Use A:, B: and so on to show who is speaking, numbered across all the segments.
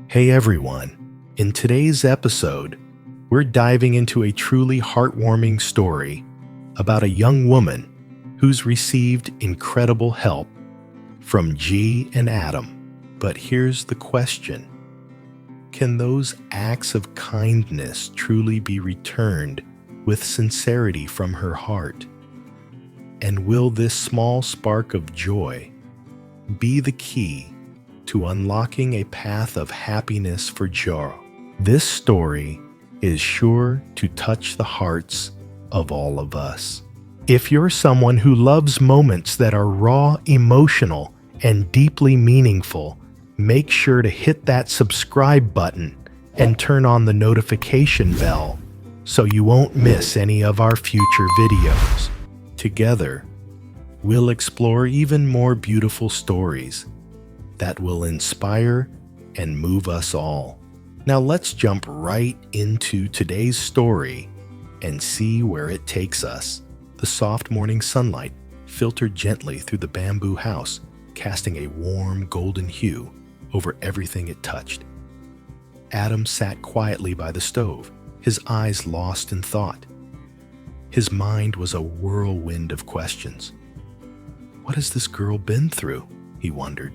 A: Hey everyone, in today's episode, we're diving into a truly heartwarming story about a young woman who's received incredible help from G and Adam. But here's the question: can those acts of kindness truly be returned with sincerity from her heart? And will this small spark of joy be the key to unlocking a path of happiness for Joro? This story is sure to touch the hearts of all of us. If you're someone who loves moments that are raw, emotional, and deeply meaningful, make sure to hit that subscribe button and turn on the notification bell so you won't miss any of our future videos. Together, we'll explore even more beautiful stories that will inspire and move us all. Now let's jump right into today's story and see where it takes us. The soft morning sunlight filtered gently through the bamboo house, casting a warm golden hue over everything it touched. Adam sat quietly by the stove, his eyes lost in thought. His mind was a whirlwind of questions. What has this girl been through? He wondered.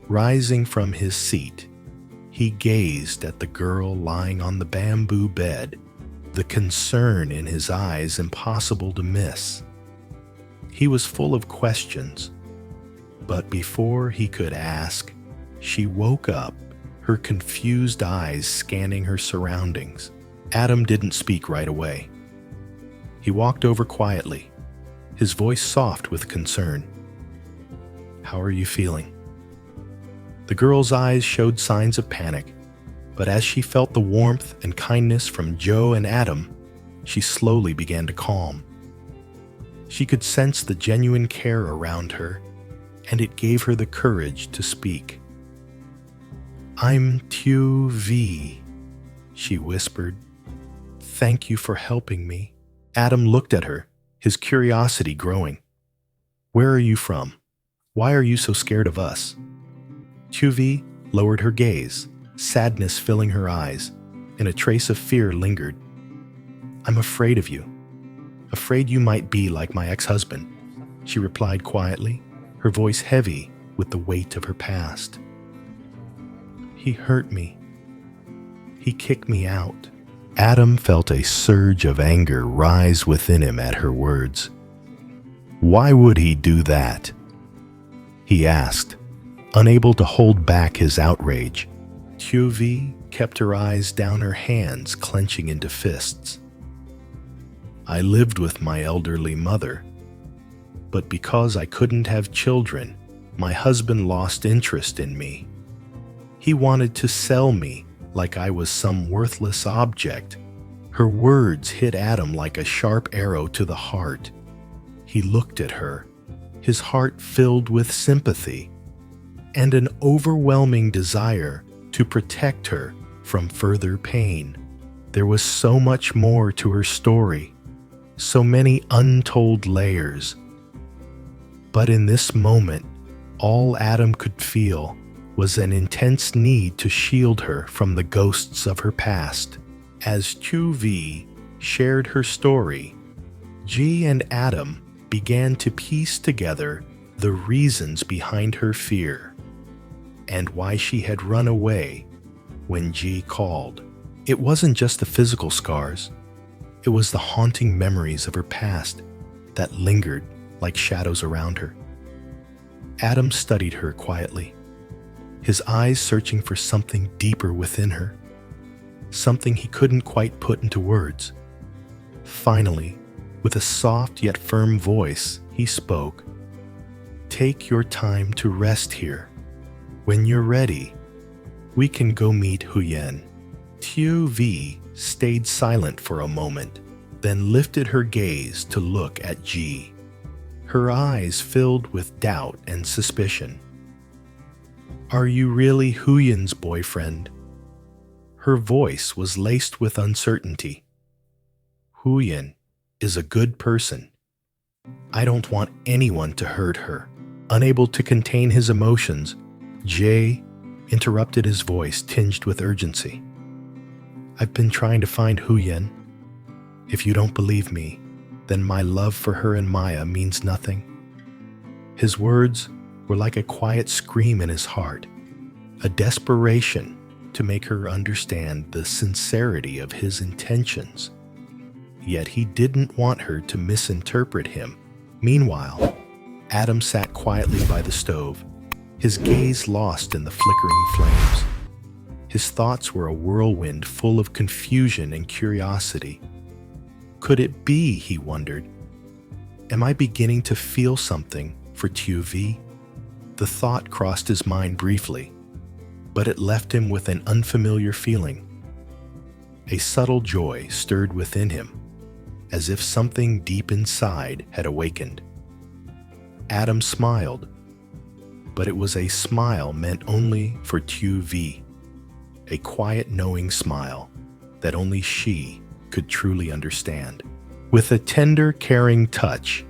A: Rising from his seat, he gazed at the girl lying on the bamboo bed, the concern in his eyes impossible to miss. He was full of questions, but before he could ask, she woke up, her confused eyes scanning her surroundings. Adam didn't speak right away. He walked over quietly, his voice soft with concern. "How are you feeling?" The girl's eyes showed signs of panic, but as she felt the warmth and kindness from Joe and Adam, she slowly began to calm. She could sense the genuine care around her, and it gave her the courage to speak. "I'm Tieu Vi," she whispered. "Thank you for helping me." Adam looked at her, his curiosity growing. "Where are you from? Why are you so scared of us?" Tieu Vi lowered her gaze, sadness filling her eyes, and a trace of fear lingered. "I'm afraid of you. Afraid you might be like my ex-husband," she replied quietly, her voice heavy with the weight of her past. "He hurt me. He kicked me out." Adam felt a surge of anger rise within him at her words. "Why would he do that?" he asked, unable to hold back his outrage. Tieu Vi kept her eyes down, her hands clenching into fists. "I lived with my elderly mother, but because I couldn't have children, my husband lost interest in me. He wanted to sell me like I was some worthless object." Her words hit Adam like a sharp arrow to the heart. He looked at her, his heart filled with sympathy and an overwhelming desire to protect her from further pain. There was so much more to her story, so many untold layers. But in this moment, all Adam could feel was an intense need to shield her from the ghosts of her past. As Tieu Vi shared her story, G and Adam began to piece together the reasons behind her fear and why she had run away when G called. It wasn't just the physical scars, it was the haunting memories of her past that lingered like shadows around her. Adam studied her quietly, his eyes searching for something deeper within her, something he couldn't quite put into words. Finally, with a soft yet firm voice, he spoke. "Take your time to rest here. When you're ready, we can go meet Huyen." Tieu Vi stayed silent for a moment, then lifted her gaze to look at G. Her eyes filled with doubt and suspicion. "Are you really Huyen's boyfriend?" Her voice was laced with uncertainty. "Huyen is a good person. I don't want anyone to hurt her." Unable to contain his emotions, Jay interrupted his voice tinged with urgency. "I've been trying to find Huyen. If you don't believe me, then my love for her and Maya means nothing." His words were like a quiet scream in his heart, a desperation to make her understand the sincerity of his intentions. Yet he didn't want her to misinterpret him. Meanwhile, Adam sat quietly by the stove, his gaze lost in the flickering flames. His thoughts were a whirlwind full of confusion and curiosity. Could it be, he wondered? Am I beginning to feel something for Tieu Vi? The thought crossed his mind briefly, but it left him with an unfamiliar feeling. A subtle joy stirred within him, as if something deep inside had awakened. Adam smiled, but it was a smile meant only for Tieu Vi, a quiet, knowing smile that only she could truly understand. With a tender, caring touch,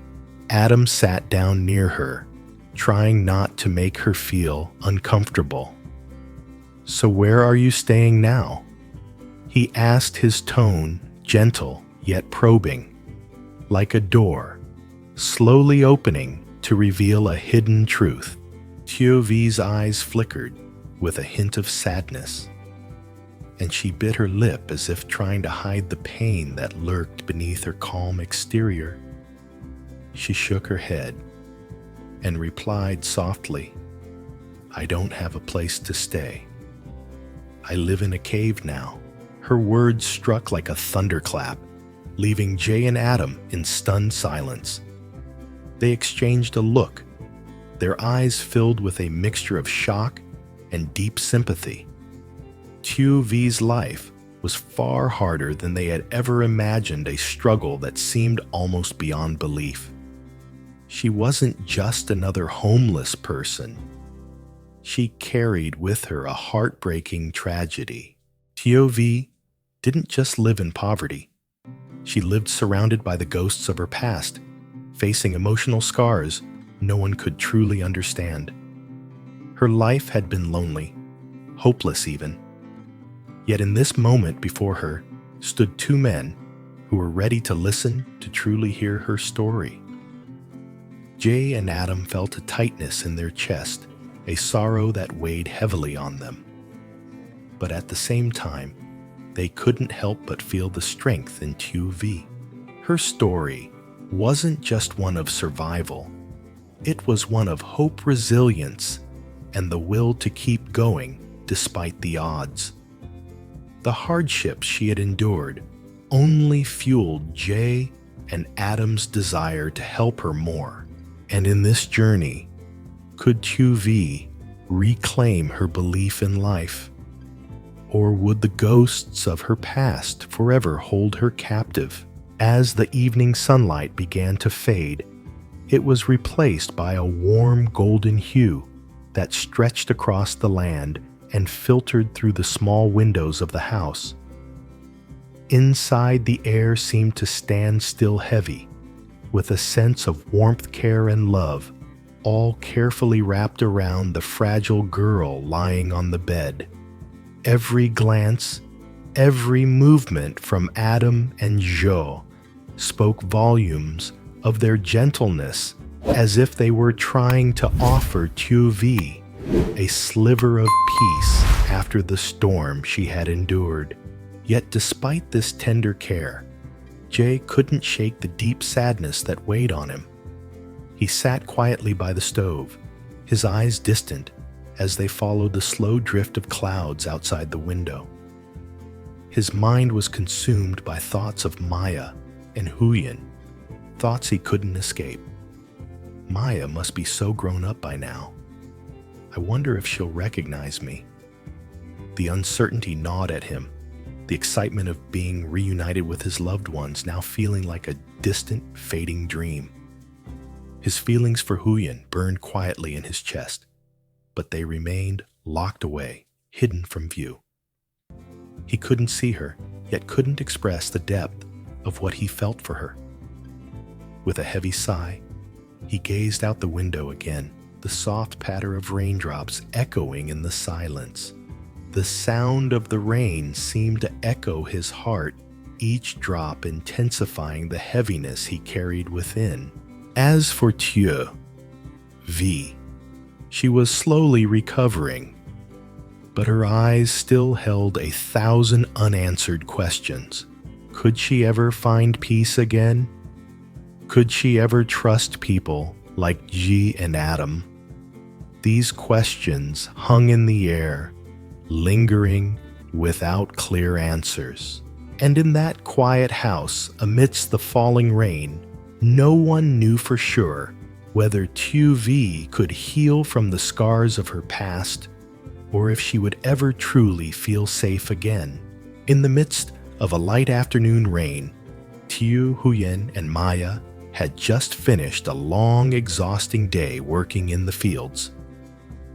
A: Adam sat down near her, trying not to make her feel uncomfortable. "So where are you staying now?" he asked, his tone gentle yet probing, like a door slowly opening to reveal a hidden truth. Tieu Vi's eyes flickered with a hint of sadness, and she bit her lip as if trying to hide the pain that lurked beneath her calm exterior. She shook her head and replied softly, "I don't have a place to stay. I live in a cave now." Her words struck like a thunderclap, leaving Jay and Adam in stunned silence. They exchanged a look, their eyes filled with a mixture of shock and deep sympathy. Tieu Vi's life was far harder than they had ever imagined, a struggle that seemed almost beyond belief. She wasn't just another homeless person. She carried with her a heartbreaking tragedy. Tieu Vi didn't just live in poverty. She lived surrounded by the ghosts of her past, facing emotional scars no one could truly understand. Her life had been lonely, hopeless even. Yet in this moment before her stood two men who were ready to listen, to truly hear her story. Jay and Adam felt a tightness in their chest, a sorrow that weighed heavily on them. But at the same time, they couldn't help but feel the strength in Tieu Vi. Her story wasn't just one of survival. It was one of hope, resilience, and the will to keep going despite the odds. The hardships she had endured only fueled Jay and Adam's desire to help her more. And in this journey, could Tieu Vi reclaim her belief in life? Or would the ghosts of her past forever hold her captive? As the evening sunlight began to fade, it was replaced by a warm golden hue that stretched across the land and filtered through the small windows of the house. Inside, the air seemed to stand still heavy, with a sense of warmth, care, and love, all carefully wrapped around the fragile girl lying on the bed. Every glance, every movement from Adam and Jo spoke volumes of their gentleness, as if they were trying to offer Tieu Vi a sliver of peace after the storm she had endured. Yet despite this tender care, Jay couldn't shake the deep sadness that weighed on him. He sat quietly by the stove, his eyes distant as they followed the slow drift of clouds outside the window. His mind was consumed by thoughts of Maya and Huyen, thoughts he couldn't escape. Maya must be so grown up by now. I wonder if she'll recognize me. The uncertainty gnawed at him, the excitement of being reunited with his loved ones now feeling like a distant, fading dream. His feelings for Huyen burned quietly in his chest, but they remained locked away, hidden from view. He couldn't see her, yet couldn't express the depth of what he felt for her. With a heavy sigh, he gazed out the window again, the soft patter of raindrops echoing in the silence. The sound of the rain seemed to echo his heart, each drop intensifying the heaviness he carried within. As for Tieu Vi, she was slowly recovering, but her eyes still held 1,000 unanswered questions. Could she ever find peace again? Could she ever trust people like G and Adam? These questions hung in the air, lingering without clear answers. And in that quiet house, amidst the falling rain, no one knew for sure whether Tieu Vi could heal from the scars of her past, or if she would ever truly feel safe again. In the midst of a light afternoon rain, Tieu Huyen and Maya had just finished a long, exhausting day working in the fields.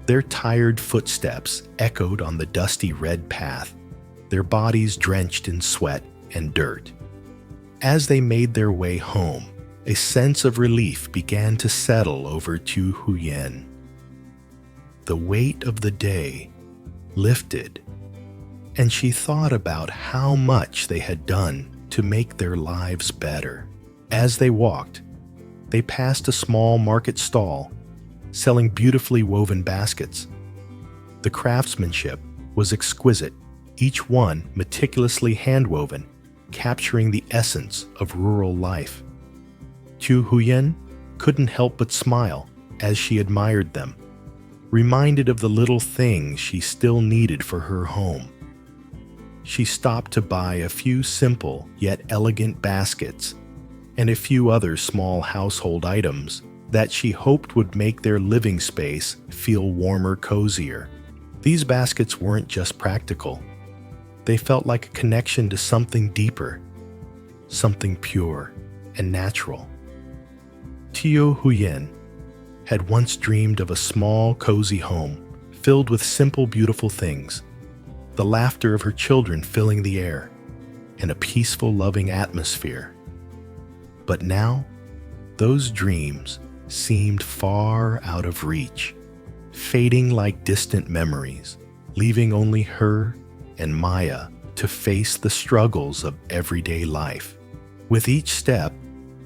A: Their tired footsteps echoed on the dusty red path, their bodies drenched in sweat and dirt. As they made their way home, a sense of relief began to settle over Tieu Huyen. The weight of the day lifted, and she thought about how much they had done to make their lives better. As they walked, they passed a small market stall selling beautifully woven baskets. The craftsmanship was exquisite, each one meticulously hand-woven, capturing the essence of rural life. Tieu Huyen couldn't help but smile as she admired them, reminded of the little things she still needed for her home. She stopped to buy a few simple yet elegant baskets and a few other small household items that she hoped would make their living space feel warmer, cozier. These baskets weren't just practical. They felt like a connection to something deeper, something pure and natural. Tieu Huyen had once dreamed of a small, cozy home filled with simple, beautiful things, the laughter of her children filling the air, and a peaceful, loving atmosphere. But now, those dreams seemed far out of reach, fading like distant memories, leaving only her and Maya to face the struggles of everyday life. With each step,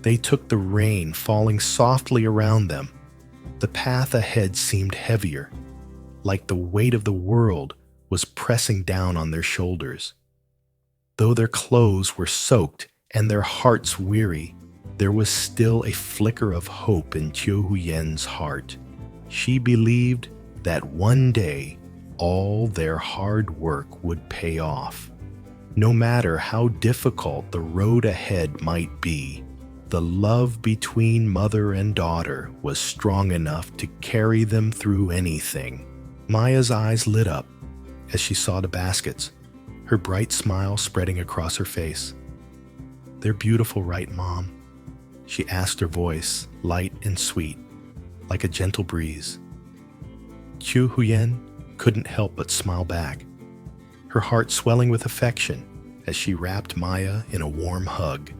A: they took the rain falling softly around them. The path ahead seemed heavier, like the weight of the world was pressing down on their shoulders. Though their clothes were soaked and their hearts weary, there was still a flicker of hope in Tieu Huyen's heart. She believed that one day all their hard work would pay off. No matter how difficult the road ahead might be, the love between mother and daughter was strong enough to carry them through anything. Maya's eyes lit up as she saw the baskets, her bright smile spreading across her face. "They're beautiful, right, Mom?" she asked, her voice light and sweet, like a gentle breeze. Tieu Huyen couldn't help but smile back, her heart swelling with affection as she wrapped Maya in a warm hug.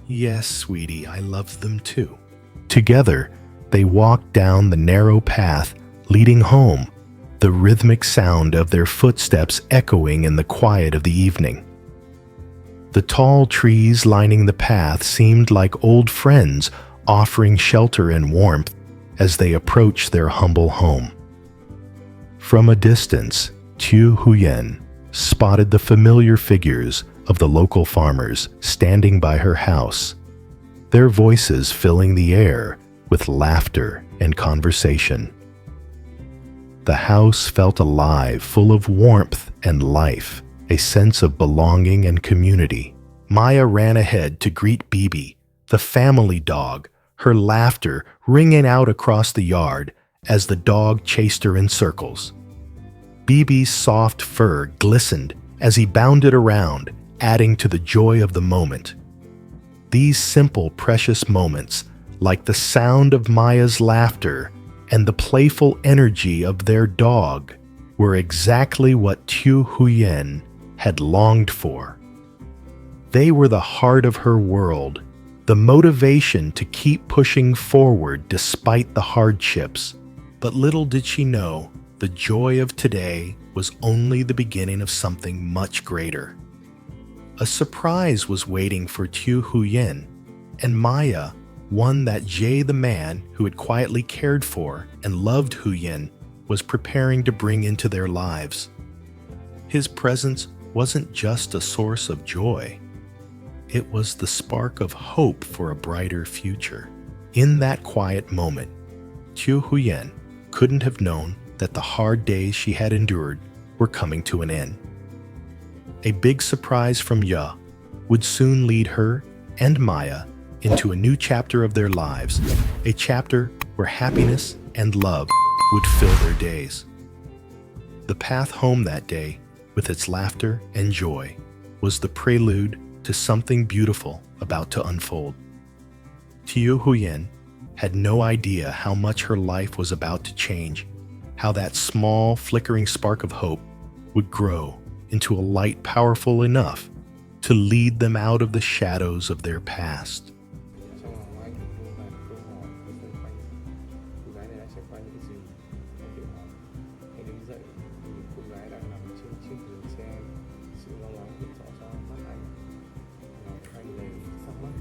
A: "Yes, sweetie, I love them too." Together, they walked down the narrow path leading home, the rhythmic sound of their footsteps echoing in the quiet of the evening. The tall trees lining the path seemed like old friends offering shelter and warmth as they approached their humble home. From a distance, Tieu Huyen spotted the familiar figures of the local farmers standing by her house, their voices filling the air with laughter and conversation. The house felt alive, full of warmth and life, a sense of belonging and community. Maya ran ahead to greet Bibi, the family dog, her laughter ringing out across the yard as the dog chased her in circles. Bibi's soft fur glistened as he bounded around, adding to the joy of the moment. These simple, precious moments, like the sound of Maya's laughter and the playful energy of their dog, were exactly what Tieu Huyen had longed for. They were the heart of her world, the motivation to keep pushing forward despite the hardships. But little did she know, the joy of today was only the beginning of something much greater. A surprise was waiting for Tieu Huyen and Maya, one that Jay, the man who had quietly cared for and loved Huyen, was preparing to bring into their lives. His presence wasn't just a source of joy. It was the spark of hope for a brighter future. In that quiet moment, Tieu Huyen couldn't have known that the hard days she had endured were coming to an end. A big surprise from Ya would soon lead her and Maya into a new chapter of their lives, a chapter where happiness and love would fill their days. The path home that day, with its laughter and joy, was the prelude to something beautiful about to unfold. Tieu Huyen had no idea how much her life was about to change, how that small, flickering spark of hope would grow into a light powerful enough to lead them out of the shadows of their past.
B: Trong lòng anh luôn là câu hỏi của xoay quanh cô gái này đã trải qua những gì. Anh tự hỏi, hãy đứng dậy, nhìn cô gái đang nằm trên chiếc giường xe, sự lo lắng hiện rõ trong mắt anh. Lòng anh đầy thắc mắc,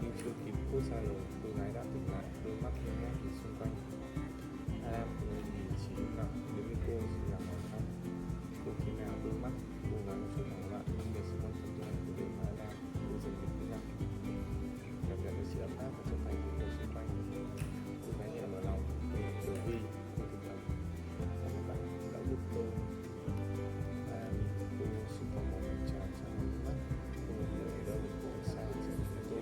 B: nhưng chưa kịp thốt ra lời, cô gái đã tỉnh lại, đôi mắt ngơ ngác nhìn xung quanh. Ai đang không nói gì, chỉ im lặng đứng với cô như là màu khóc. Không khi nào đôi mắt cô gái có chút hoảng loạn, nhưng nhờ sự quan tâm từ anh của điều mà ai đang, cô dần bình tĩnh lại. Cảm nhận được sự ấm áp và chân thành của người xung quanh. Cô gái nhẹ mở lòng, Tieu Vi, cô thực lòng. Cảm ơn bạn đã giúp tôi. Cô sự tò mò mình tràn trong đôi mắt. Cô muốn hiểu ở đâu cô xa dần với tôi.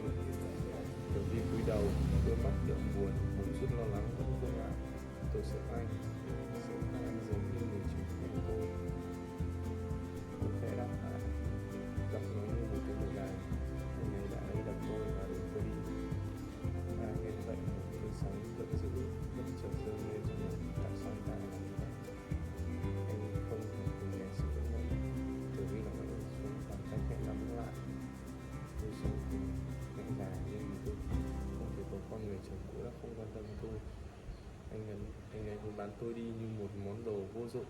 B: Tieu Vi cúi đầu, đôi mắt đượm buồn, một chút lo lắng vẫn không ngại. Tôi sợ anh giống như người chồng của tôi. Tôi khẽ đáp lại, giọng nói như một tiếng thở dài. Anh ấy đã lấy đặt tôi và đuổi tôi đi. Nghe vậy một cơn sóng giận dữ bất chợt dâng lên trong lòng. Tại sao anh ta lại làm như vậy? Anh không thể kìm nén sự phẫn nộ. Tieu Vi nằm ở xuống bàn tay khẽ nắm lại. Tôi sống cùng mẹ già nhưng tôi không thể có con người chồng cũ đã không quan tâm tôi. Anh ấy muốn bán tôi đi như một món đồ vô dụng.